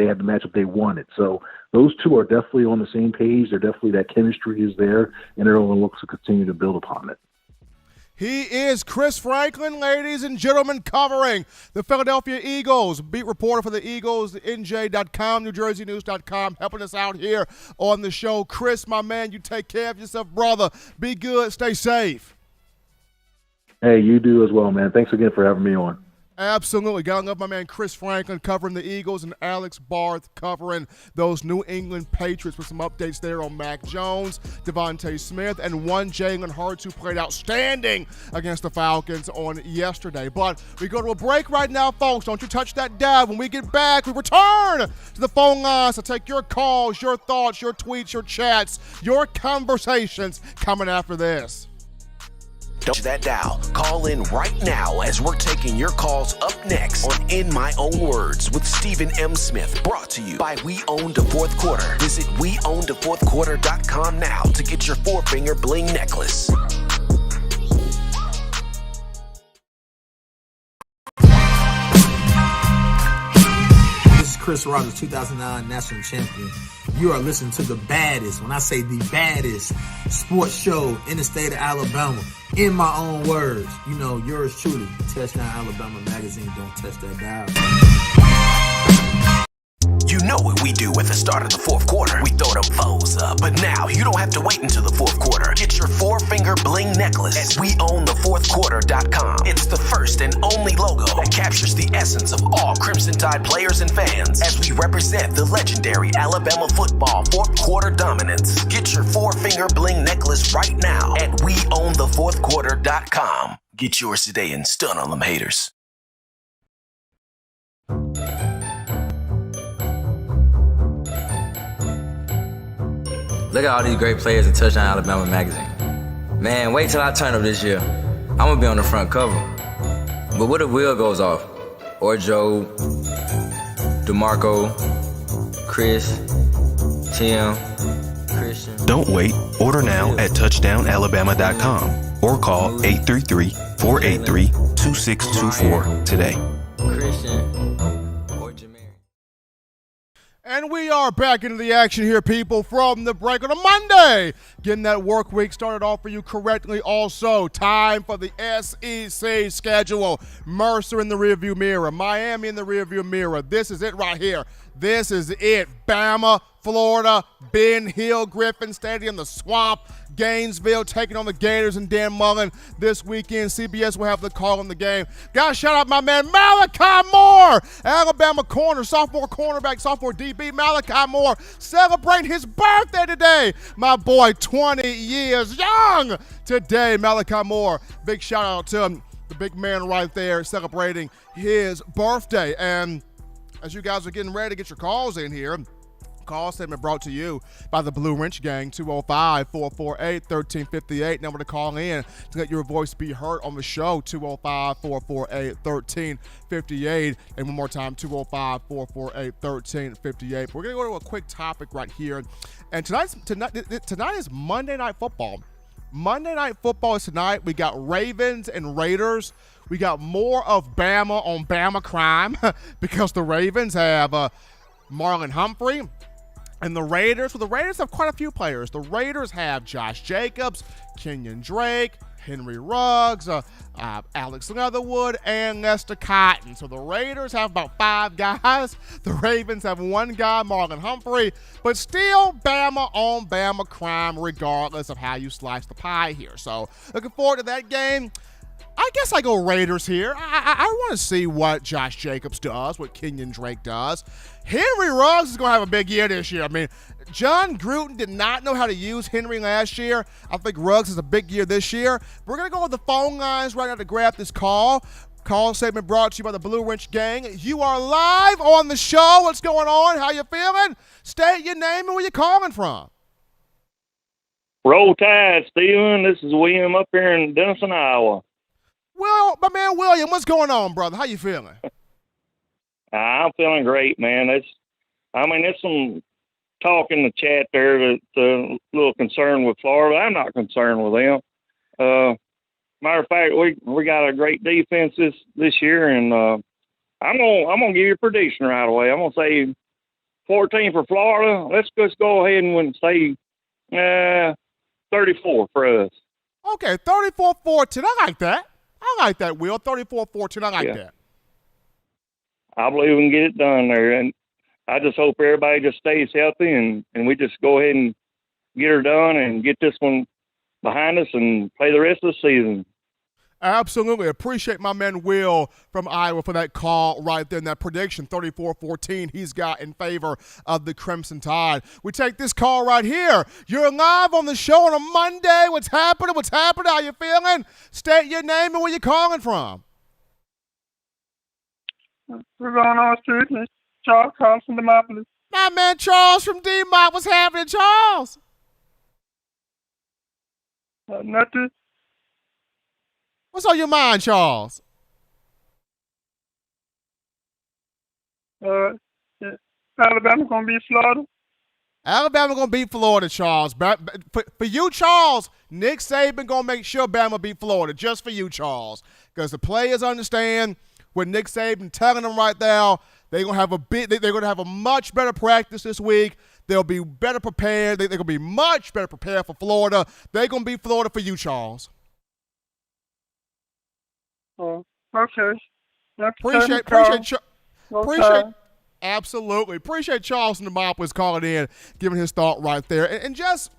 [SPEAKER 10] had the matchup they wanted. So those two are definitely on the same page. They're definitely, that chemistry is there, and they're going to look to continue to build upon it.
[SPEAKER 1] He is Chris Franklin, ladies and gentlemen, covering the Philadelphia Eagles. Beat reporter for the Eagles, NJ.com, NewJerseyNews.com, helping us out here on the show. Chris, my man, you take care of yourself, brother. Be good. Stay safe.
[SPEAKER 10] Hey, you do as well, man. Thanks again for having me on.
[SPEAKER 1] Absolutely. Gotta love my man Chris Franklin covering the Eagles, and Alex Barth covering those New England Patriots, with some updates there on Mac Jones, Devontae Smith, and one Jalen Hurts, who played outstanding against the Falcons on yesterday. But we go to a break right now, folks. Don't you touch that dial. When we get back, we return to the phone lines to take your calls, your thoughts, your tweets, your chats, your conversations coming after this.
[SPEAKER 2] Don't touch that dial. Call in right now, as we're taking your calls up next on In My Own Words with Stephen M. Smith. Brought to you by We Own the Fourth Quarter. Visit WeOwnTheFourthQuarter.com now to get your 4-finger bling necklace.
[SPEAKER 11] This is Chris Rogers, 2009 national champion. You are listening to the baddest, when I say the baddest, sports show in the state of Alabama. In my own words, you know, yours truly, Touchdown Alabama Magazine. Don't touch that dial.
[SPEAKER 2] You know what we do at the start of the fourth quarter. We throw them foes up. But now you don't have to wait until the fourth quarter. Get your 4-finger bling necklace at weownthefourthquarter.com. It's the first and only logo that captures the essence of all Crimson Tide players and fans as we represent the legendary Alabama football fourth quarter dominance. Get your 4-finger bling necklace right now at weownthefourthquarter.com. Get yours today and stun on them haters.
[SPEAKER 3] Look at all these great players in Touchdown Alabama Magazine. Man, wait till I turn up this year. I'm going to be on the front cover. But what if Will goes off? Or Joe, DeMarco, Chris, Tim, Christian.
[SPEAKER 12] Don't wait. Order now at touchdownalabama.com or call 833-483-2624 today.
[SPEAKER 3] Christian.
[SPEAKER 1] And we are back into the action here, people, from the break on a Monday. Getting that work week started off for you correctly. Also, time for the SEC schedule. Mercer in the rearview mirror. Miami in the rearview mirror. This is it right here. This is it. Bama, Florida, Ben Hill, Griffin Stadium, the Swamp, Gainesville taking on the Gators and Dan Mullen this weekend. CBS will have the call in the game. Got to shout out my man Malachi Moore, Alabama corner, sophomore cornerback, sophomore DB. Malachi Moore celebrating his birthday today. My boy, 20 years young today. Malachi Moore, big shout out to him, the big man right there celebrating his birthday. And as you guys are getting ready to get your calls in here, call segment brought to you by the Blue Wrench Gang, 205-448-1358. Number to call in to let your voice be heard on the show, 205-448-1358. And one more time, 205-448-1358. We're going to go to a quick topic right here. And tonight is Monday Night Football. Monday Night Football is tonight. We got Ravens and Raiders. We got more of Bama on Bama crime because the Ravens have Marlon Humphrey. And the Raiders have quite a few players. The Raiders have Josh Jacobs, Kenyon Drake, Henry Ruggs, Alex Leatherwood, and Lester Cotton. So the Raiders have about 5 guys. The Ravens have 1 guy, Marlon Humphrey. But still, Bama on Bama crime regardless of how you slice the pie here. So looking forward to that game. I guess I go Raiders here. I want to see what Josh Jacobs does, what Kenyon Drake does. Henry Ruggs is going to have a big year this year. I mean, John Gruden did not know how to use Henry last year. I think Ruggs is a big year this year. We're going to go with the phone lines right now to grab this call. Call segment brought to you by the Blue Wrench Gang. You are live on the show. What's going on? How you feeling? State your name and where you calling from.
[SPEAKER 13] Roll Tide, Steven. This is William up here in Denison, Iowa.
[SPEAKER 1] Well, my man William, what's going on, brother? How you feeling?
[SPEAKER 13] I'm feeling great, man. There's some talk in the chat there that's a little concerned with Florida. I'm not concerned with them. Matter of fact, we got a great defense this year, and I'm gonna give you a prediction right away. I'm gonna say 14 for Florida. Let's just go ahead and say 34 for us.
[SPEAKER 1] Okay, 34-14. I like that. I like that, Will. 34-14. I like that.
[SPEAKER 13] I believe we can get it done there. And I just hope everybody just stays healthy and we just go ahead and get her done and get this one behind us and play the rest of the season.
[SPEAKER 1] Absolutely. Appreciate my man Will from Iowa for that call right there and that prediction, 34-14 he's got in favor of the Crimson Tide. We take this call right here. You're live on the show on a Monday. What's happening? How you feeling? State your name and where you calling from.
[SPEAKER 14] What's going on, students? Charles calling from Demopolis.
[SPEAKER 1] My man Charles from D-Mop. What's happening, Charles?
[SPEAKER 14] Nothing.
[SPEAKER 1] What's on your mind, Charles?
[SPEAKER 14] Alabama going to beat Florida.
[SPEAKER 1] Alabama going to beat Florida, Charles. For you, Charles, Nick Saban going to make sure Bama beat Florida. Just for you, Charles. Because the players understand what Nick Saban telling them right now. They're going to have a much better practice this week. They'll be better prepared. They're going to be much better prepared for Florida. They're going to be Florida for you, Charles.
[SPEAKER 14] Oh, okay.
[SPEAKER 1] Appreciate. Absolutely. Appreciate Charles from Demopolis calling in, giving his thought right there. And just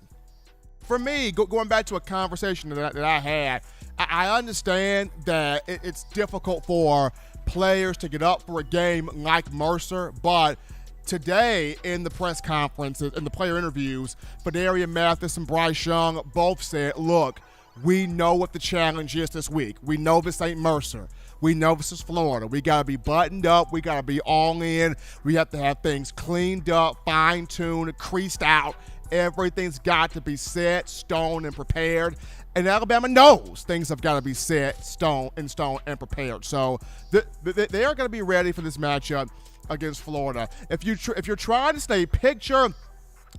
[SPEAKER 1] for me, going back to a conversation that I had, I understand that it's difficult for players to get up for a game like Mercer, but today in the press conferences and the player interviews, Fedarian Mathis and Bryce Young both said, look, we know what the challenge is this week. We know this ain't Mercer. We know this is Florida. We got to be buttoned up. We got to be all in. We have to have things cleaned up, fine-tuned, creased out. Everything's got to be set, stone, and prepared. And Alabama knows things have got to be set, stone, and prepared. So they are going to be ready for this matchup against Florida. If you're trying to stay picture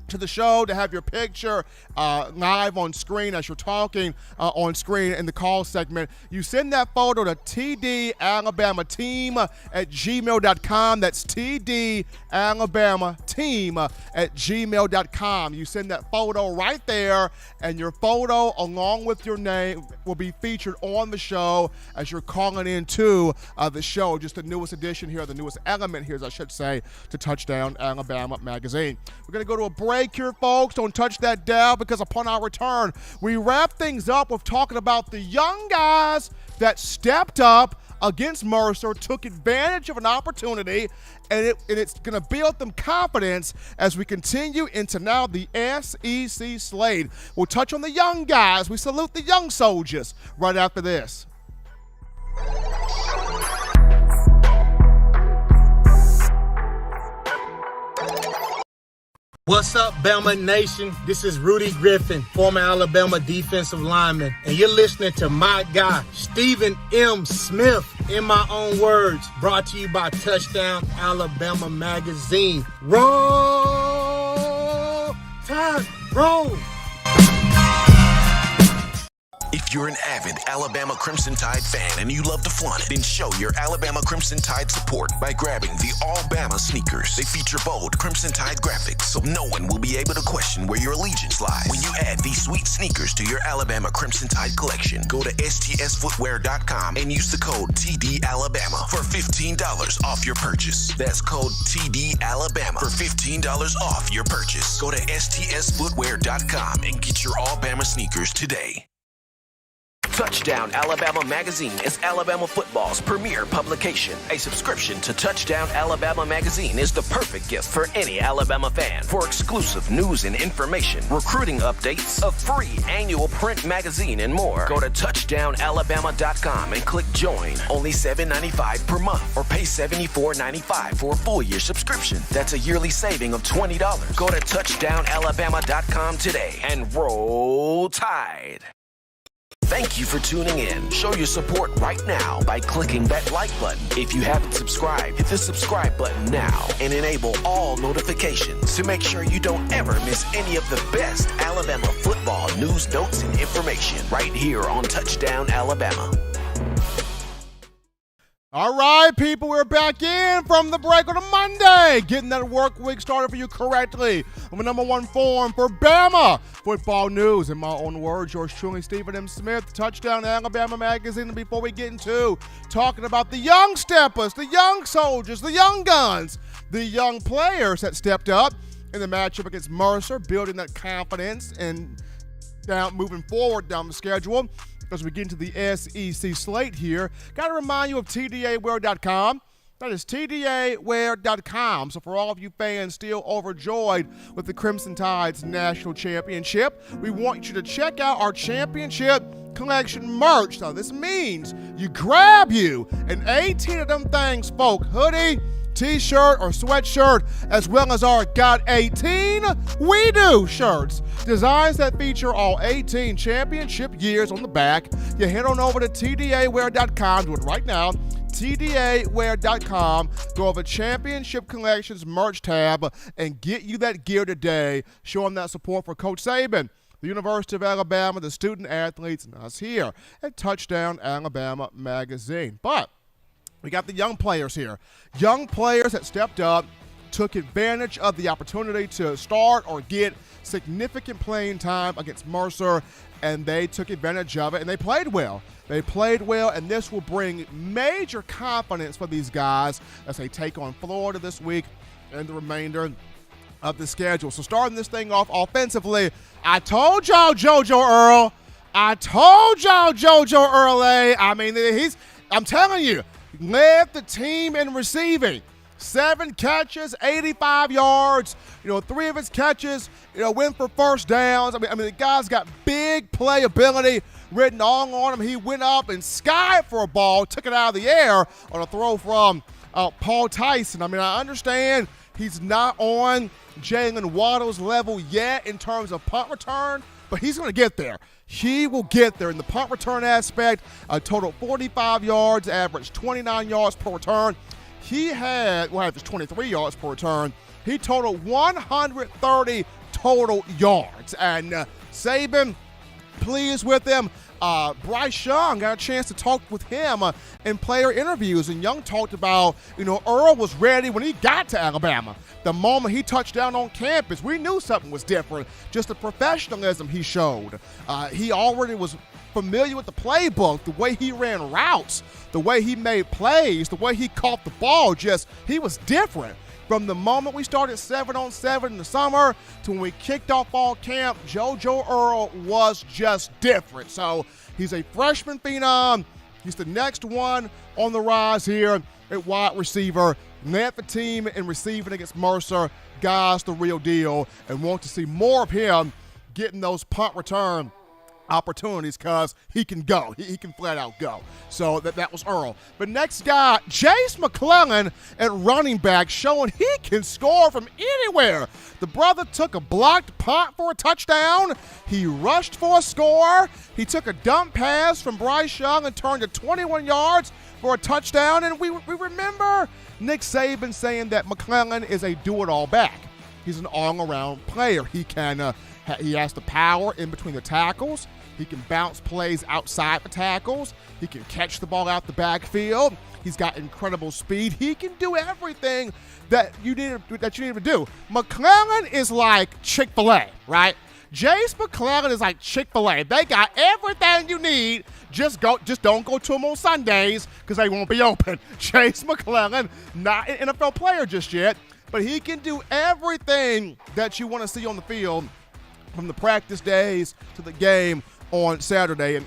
[SPEAKER 1] to the show, to have your picture live on screen as you're talking on screen in the call segment, you send that photo to tdalabamateam@gmail.com. That's tdalabamateam@gmail.com. You send that photo right there, and your photo along with your name will be featured on the show as you're calling into the show. Just the newest edition here, the newest element here, as I should say, to Touchdown Alabama Magazine. We're going to go to a break here, folks. Don't touch that dial, because upon our return, we wrap things up with talking about the young guys that stepped up against Mercer, took advantage of an opportunity, and it's going to build them confidence as we continue into now the SEC slate. We'll touch on the young guys. We salute the young soldiers right after this.
[SPEAKER 15] What's up, Bama Nation? This is Rudy Griffin, former Alabama defensive lineman, and you're listening to my guy, Stephen M. Smith, in my own words, brought to you by Touchdown Alabama Magazine. Roll Tide, roll!
[SPEAKER 2] If you're an avid Alabama Crimson Tide fan and you love to flaunt it, then show your Alabama Crimson Tide support by grabbing the All-Bama sneakers. They feature bold Crimson Tide graphics, so no one will be able to question where your allegiance lies. When you add these sweet sneakers to your Alabama Crimson Tide collection, go to stsfootwear.com and use the code TDAlabama for $15 off your purchase. That's code TDAlabama for $15 off your purchase. Go to stsfootwear.com and get your All-Bama sneakers today. Touchdown Alabama Magazine is Alabama football's premier publication. A subscription to Touchdown Alabama Magazine is the perfect gift for any Alabama fan. For exclusive news and information, recruiting updates, a free annual print magazine, and more, go to touchdownalabama.com and click join. Only $7.95 per month, or pay $74.95 for a full year subscription. That's a yearly saving of $20. Go to touchdownalabama.com today and roll Tide. Thank you for tuning in. Show your support right now by clicking that like button. If you haven't subscribed, hit the subscribe button now and enable all notifications to make sure you don't ever miss any of the best Alabama football news, notes, and information right here on Touchdown Alabama.
[SPEAKER 1] All right, people, we're back in from the break on a Monday, getting that work week started for you correctly on the number one forum for Bama football news. In my own words, yours truly, Stephen M. Smith, Touchdown Alabama Magazine. And before we get into talking about the young steppers, the young soldiers, the young guns, the young players that stepped up in the matchup against Mercer, building that confidence and moving forward down the schedule, as we get into the SEC slate here, got to remind you of TDAwear.com. That is TDAwear.com. So for all of you fans still overjoyed with the Crimson Tide's national championship, we want you to check out our championship collection merch. Now this means you grab you an 18 of them things, folk, hoodie, t-shirt, or sweatshirt, as well as our Got 18 We Do shirts. Designs that feature all 18 championship years on the back. You head on over to TDAwear.com, do it right now, TDAwear.com, go over Championship Collections merch tab, and get you that gear today, showing that support for Coach Saban, the University of Alabama, the student athletes, and us here at Touchdown Alabama Magazine. But we got the young players here. Young players that stepped up took advantage of the opportunity to start or get significant playing time against Mercer, and they took advantage of it, and they played well. They played well, and this will bring major confidence for these guys as they take on Florida this week and the remainder of the schedule. So starting this thing off offensively, I told y'all JoJo Earl. I told y'all JoJo Earl. I mean, I'm telling you, led the team in receiving. 7 catches, 85 yards. 3 of his catches, went for first downs. I mean, the guy's got big playability written all on him. He went up and skied for a ball, took it out of the air on a throw from Paul Tyson. I mean, I understand he's not on Jalen Waddle's level yet in terms of punt return, but he's going to get there. He will get there in the punt return aspect. A total 45 yards, average 29 yards per return. He had, average 23 yards per return. He totaled 130 total yards. And Saban, pleased with him. Bryce Young got a chance to talk with him in player interviews, and Young talked about, Earl was ready when he got to Alabama. The moment he touched down on campus, we knew something was different, just the professionalism he showed. He already was familiar with the playbook, the way he ran routes, the way he made plays, the way he caught the ball, he was different. From the moment we started 7-on-7 in the summer to when we kicked off fall camp, JoJo Earl was just different. So he's a freshman phenom. He's the next one on the rise here at wide receiver. Led the team in receiving against Mercer. Guys, the real deal, and want to see more of him getting those punt return opportunities because he can go. He can flat out go. So that was Earl. But next guy, Jace McClellan at running back, showing he can score from anywhere. The brother took a blocked punt for a touchdown. He rushed for a score. He took a dump pass from Bryce Young and turned it 21 yards for a touchdown. And we remember Nick Saban saying that McClellan is a do-it-all back. He's an all-around player. He has the power in between the tackles. He can bounce plays outside the tackles. He can catch the ball out the backfield. He's got incredible speed. He can do everything that you need to do. McClellan is like Chick-fil-A, right? Jace McClellan is like Chick-fil-A. They got everything you need. Just don't go to them on Sundays because they won't be open. Jace McClellan, not an NFL player just yet, but he can do everything that you want to see on the field from the practice days to the game on Saturday, and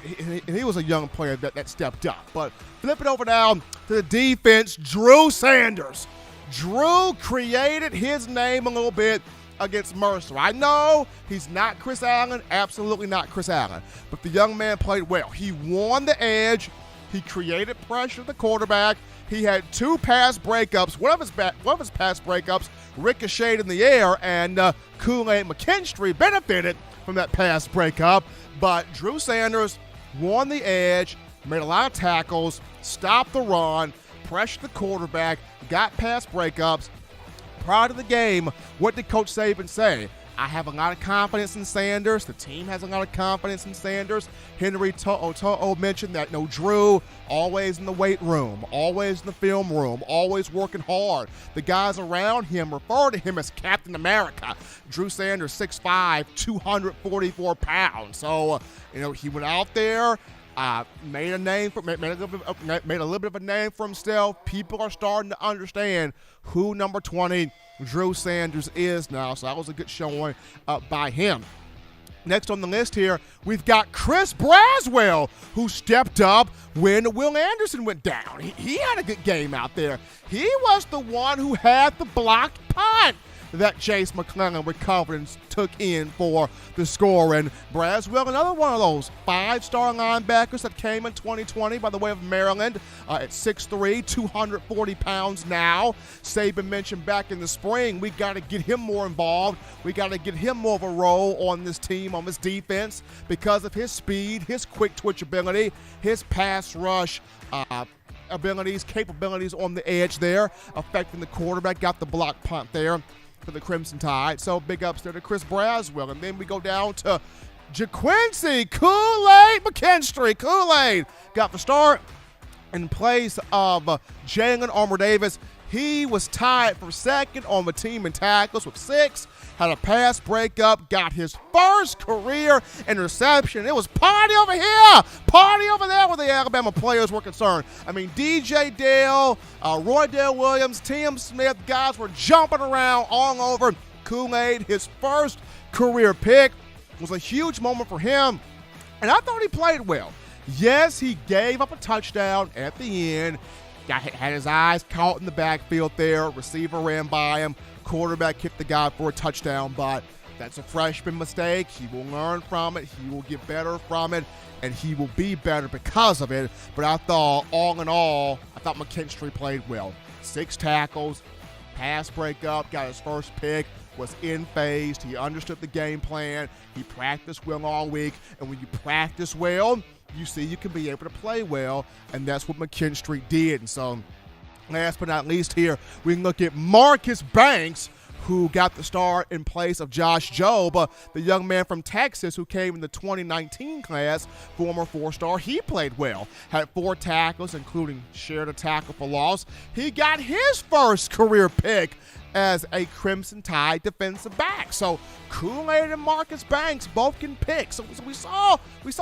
[SPEAKER 1] he was a young player that stepped up. But flip it over now to the defense, Drew Sanders. Drew created his name a little bit against Mercer. I know he's not Chris Allen, absolutely not Chris Allen, but the young man played well. He won the edge. He created pressure to the quarterback. He had 2 pass breakups. One of his pass breakups ricocheted in the air, and Kool-Aid McKinstry benefited from that pass breakup. But Drew Sanders won the edge, made a lot of tackles, stopped the run, pressured the quarterback, got pass breakups. Prior to the game, what did Coach Saban say? I have a lot of confidence in Sanders. The team has a lot of confidence in Sanders. Henry To'o mentioned that, Drew, always in the weight room, always in the film room, always working hard. The guys around him refer to him as Captain America. Drew Sanders, 6'5", 244 pounds. So, he went out there, made a little bit of a name for himself. People are starting to understand who number 20 Drew Sanders is now, so that was a good showing by him. Next on the list here, we've got Chris Braswell, who stepped up when Will Anderson went down. He had a good game out there. He was the one who had the blocked punt that Jace McClellan with confidence took in for the score. And Braswell, another one of those 5-star linebackers that came in 2020 by the way of Maryland at 6'3", 240 pounds now. Saban mentioned back in the spring, we got to get him more involved. We got to get him more of a role on this team, on this defense, because of his speed, his quick twitch ability, his pass rush capabilities on the edge there, affecting the quarterback, got the block punt there for the Crimson Tide. So big ups there to Chris Braswell. And then we go down to JaQuincy Kool-Aid McKinstry. Kool-Aid got the start in place of Jalen Armour-Davis. He was tied for second on the team in tackles with 6, had a pass breakup, got his first career interception. It was party over here, party over there where the Alabama players were concerned. I mean, DJ Dale, Roy Dale Williams, Tim Smith, guys were jumping around all over. Kool-Aid, his first career pick, was a huge moment for him, and I thought he played well. Yes, he gave up a touchdown at the end. Had his eyes caught in the backfield there. Receiver ran by him. Quarterback kicked the guy for a touchdown, but that's a freshman mistake. He will learn from it. He will get better from it, and he will be better because of it. But I thought, all in all, McKinstry played well. 6 tackles, pass breakup, got his first pick, was in-phased. He understood the game plan. He practiced well all week, and when you practice well, you see you can be able to play well, and that's what McKinstry did. And so, last but not least here, we can look at Marcus Banks, who got the start in place of Josh Jobe, the young man from Texas who came in the 2019 class, former 4-star. He played well, had 4 tackles, including shared a tackle for loss. He got his first career pick as a Crimson Tide defensive back. So Kool-Aid and Marcus Banks both can pick. So we saw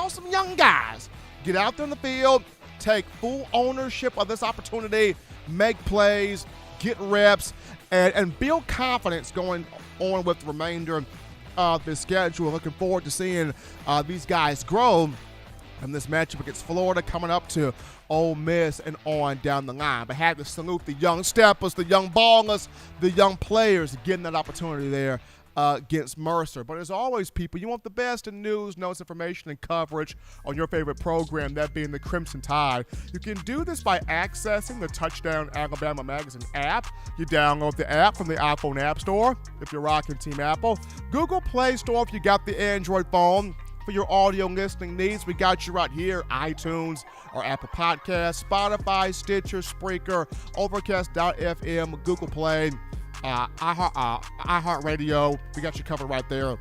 [SPEAKER 1] some young guys get out there in the field, take full ownership of this opportunity, make plays, get reps, and build confidence going on with the remainder of the schedule. Looking forward to seeing these guys grow in this matchup against Florida coming up to Ole Miss and on down the line. But had to salute the young steppers, the young ballers, the young players getting that opportunity there against Mercer. But as always, people, you want the best in news, notes, information, and coverage on your favorite program, that being the Crimson Tide. You can do this by accessing the Touchdown Alabama Magazine app. You download the app from the iPhone App Store if you're rocking Team Apple. Google Play Store if you got the Android phone. For your audio listening needs, we got you right here, iTunes or Apple Podcasts, Spotify, Stitcher, Spreaker, Overcast.fm, Google Play, iHeartRadio. We got you covered right there in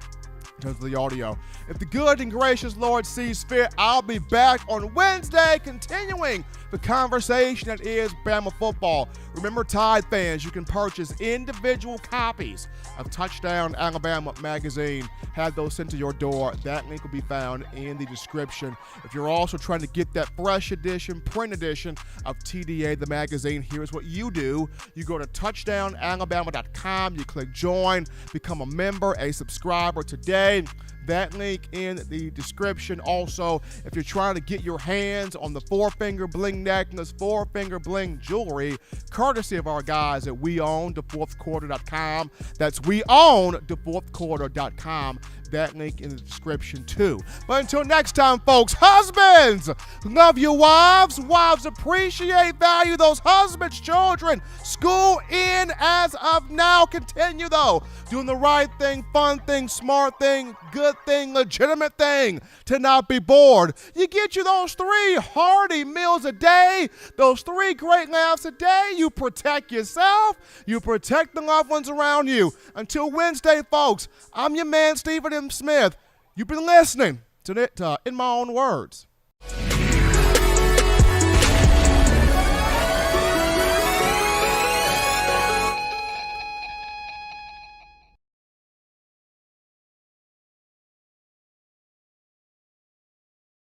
[SPEAKER 1] terms of the audio. If the good and gracious Lord sees fit, I'll be back on Wednesday continuing the conversation that is Bama football. Remember, Tide fans, you can purchase individual copies of Touchdown Alabama magazine. Have those sent to your door. That link will be found in the description. If you're also trying to get that fresh edition, print edition of TDA, the magazine, here's what you do. You go to touchdownalabama.com, you click join, become a member, a subscriber today. That link in the description. Also, if you're trying to get your hands on the 4-finger bling necklace, 4-finger bling jewelry, courtesy of our guys at WeOwnTheFourthQuarter.com. That's WeOwnTheFourthQuarter.com. That link in the description too. But until next time, folks, husbands, love your wives. Wives appreciate, value those husbands, children. School in as of now. Continue, though, doing the right thing, fun thing, smart thing, good thing, legitimate thing, to not be bored. You get you those 3 hearty meals a day, those 3 great laughs a day. You protect yourself. You protect the loved ones around you. Until Wednesday, folks, I'm your man, Stephen M. Smith. You've been listening to In My Own Words.